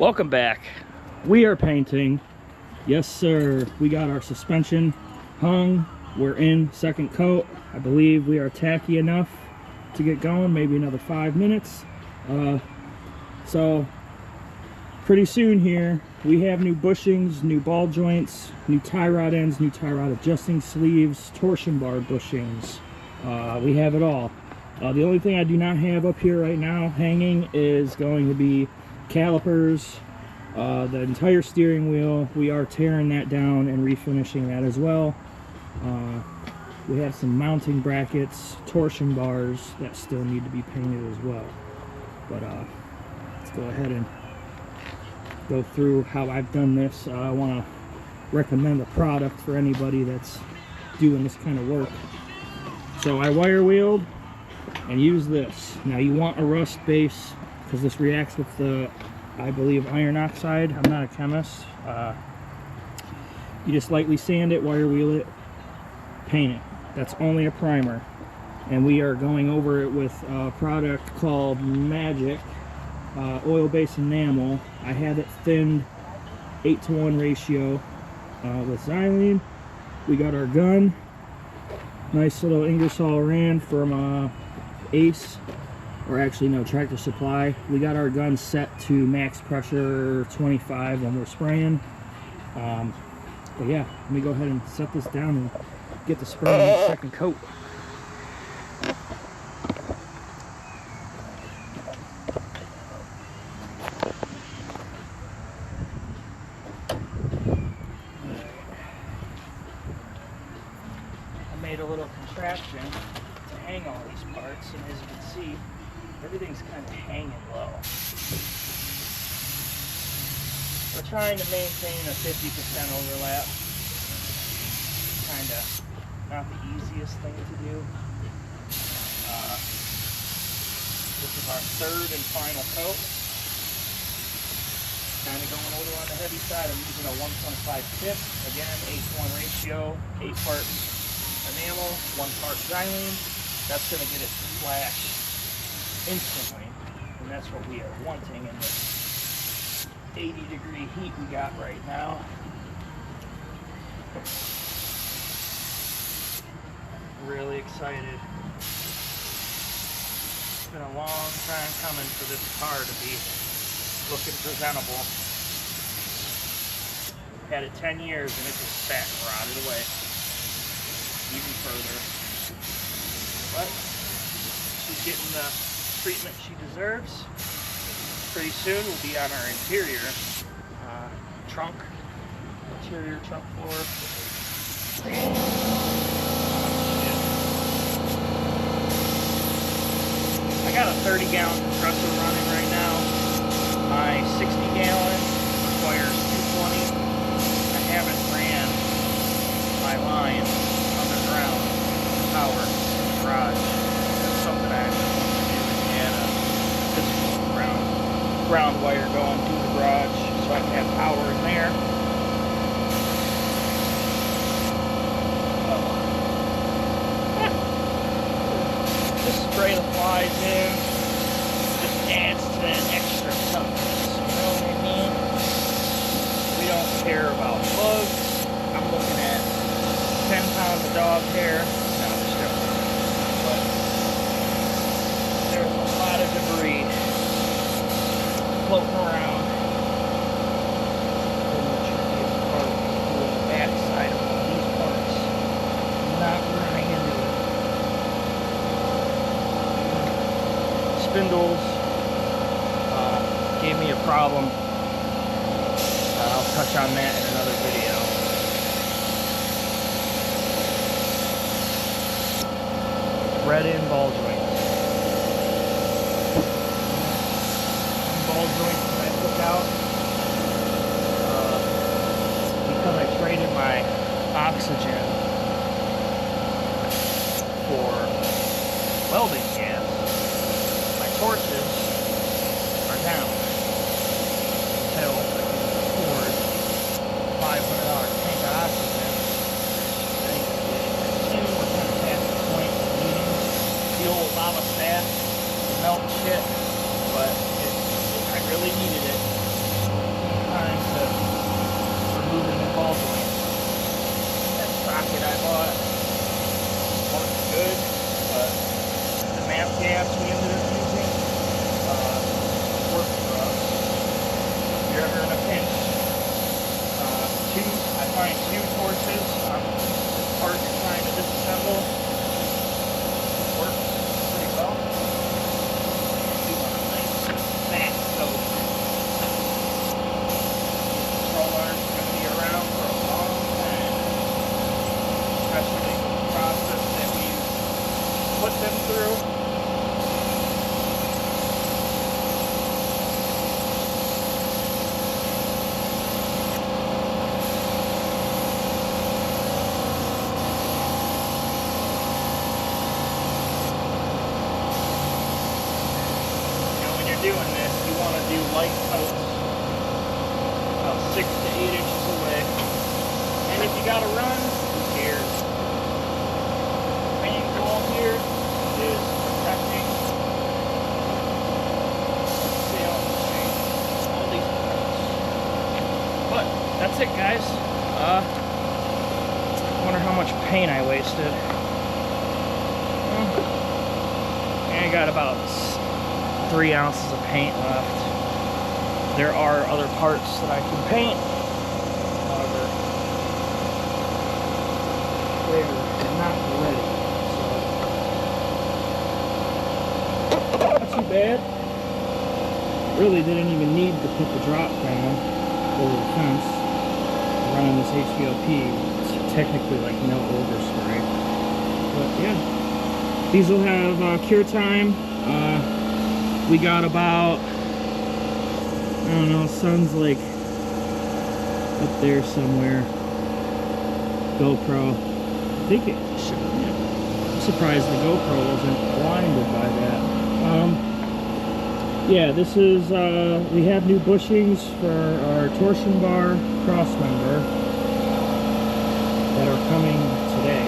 Welcome back. We are painting. Yes, sir. We got our suspension hung. We're in second coat. I believe we are tacky enough to get going. Maybe another 5 minutes. So pretty soon here, we have new bushings, new ball joints, new tie rod ends, new tie rod adjusting sleeves, torsion bar bushings. We have it all. The only thing I do not have up here right now hanging is going to be calipers, the entire steering wheel. We are tearing that down and refinishing that as well. We have some mounting brackets, torsion bars that still need to be painted as well. But let's go ahead and go through how I've done this. I want to recommend a product for anybody that's doing this kind of work. So I wire wheeled and use this. Now you want a rust base because this reacts with the, I believe, iron oxide. I'm not a chemist. You just lightly sand it, wire wheel it, paint it. That's only a primer. And we are going over it with a product called Magic oil-based enamel. I have it thinned 8:1 ratio with xylene. We got our gun. Nice little Ingersoll Rand from Ace, or actually no, Tractor Supply. We got our gun set to max pressure 25 when we're spraying. But yeah, let me go ahead and set this down and get the spray in the second coat. I made a little contraption to hang all these parts, and as you can see, everything's kind of hanging low. We're trying to maintain a 50% overlap. Kind of not the easiest thing to do. This is our third and final coat. Kind of going a little on the heavy side. I'm using a 1.5 tip. Again, 8:1 ratio, 8 parts enamel, 1 part xylene. That's going to get it to flash instantly, and that's what we are wanting in this 80-degree heat we got right now. Really excited. It's been a long time coming for this car to be looking presentable. Had it 10 years and it just sat and rotted away even further. But she's getting the treatment she deserves. Pretty soon we'll be on our interior trunk floor. I got a 30-gallon compressor running right now. My 60-gallon requires 220. I haven't ran my line underground power in the garage. That's something I actually want to do, and a physical ground wire going through the garage so I can have power in there. Just spray the flies in, just adds to that extra toughness, you know what I mean? We don't care about bugs. I'm looking at 10 pounds of dog hair. No, I'm just joking. But there's a lot of debris floating around in the trickiest part of the back side of all these parts. I'm not running into it. Spindles gave me a problem. I'll touch on that in another video. Red in ball joints. Ball joints that I took out because I traded my oxygen for welding gas. My torches are down until I can afford $500 tank of oxygen. We're kind of past the point of needing the old lava staff to melt shit, but I really needed it. two torches on this part you're trying to disassemble. Works pretty well. Do want a nice fat coat. Control arms are going to be around for a long time, especially with the process that we've put them through. Doing this, you want to do light coats about 6 to 8 inches away. And if you got to run, who cares? The main goal here is protecting sail and chain, all these parts. But that's it, guys. Wonder how much paint I wasted. And I got about 3 ounces of paint left. There are other parts that I can paint. However, they're not ready. So not too bad. Really didn't even need to put the drop down over the fence. Running this HVLP, it's technically like no overspray. But yeah, these will have cure time. We got about, I don't know, sun's like up there somewhere. GoPro. I think it should, yeah. I'm surprised the GoPro wasn't blinded by that. Yeah, this is, we have new bushings for our torsion bar cross member that are coming today.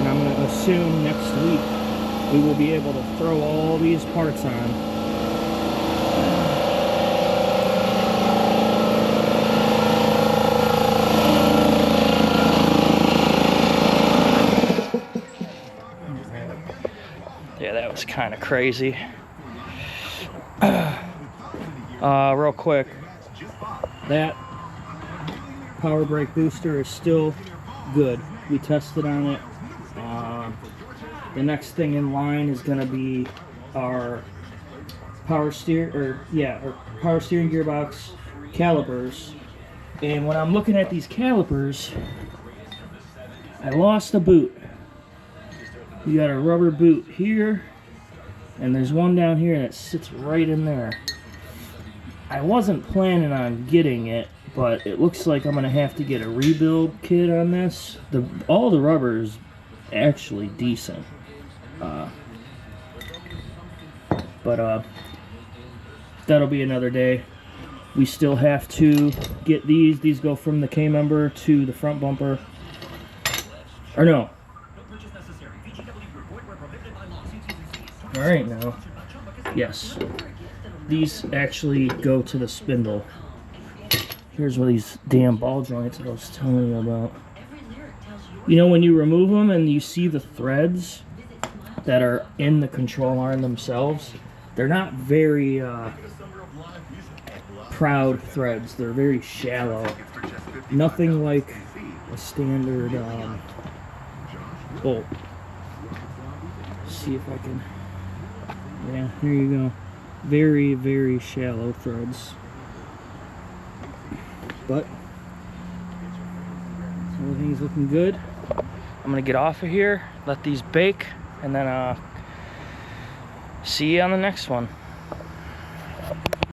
And I'm going to assume next week we will be able to throw all these parts on. Yeah, that was kind of crazy. Real quick, that power brake booster is still good. We tested on it. The next thing in line is going to be our power steering gearbox calipers. And when I'm looking at these calipers, I lost a boot. We got a rubber boot here, and there's one down here that sits right in there. I wasn't planning on getting it, but it looks like I'm going to have to get a rebuild kit on this. All the rubber is actually decent. But that'll be another day. We still have to get these go from the K member to the front bumper, or no. All right, now, yes, these actually go to the spindle. Here's one of these damn ball joints that I was telling you about. You know, when you remove them and you see the threads that are in the control arm themselves, they're not very proud threads. They're very shallow. Nothing like a standard bolt. Let's see if I can. Yeah, here you go. Very, very shallow threads. But everything's looking good. I'm gonna get off of here, let these bake, and then see you on the next one.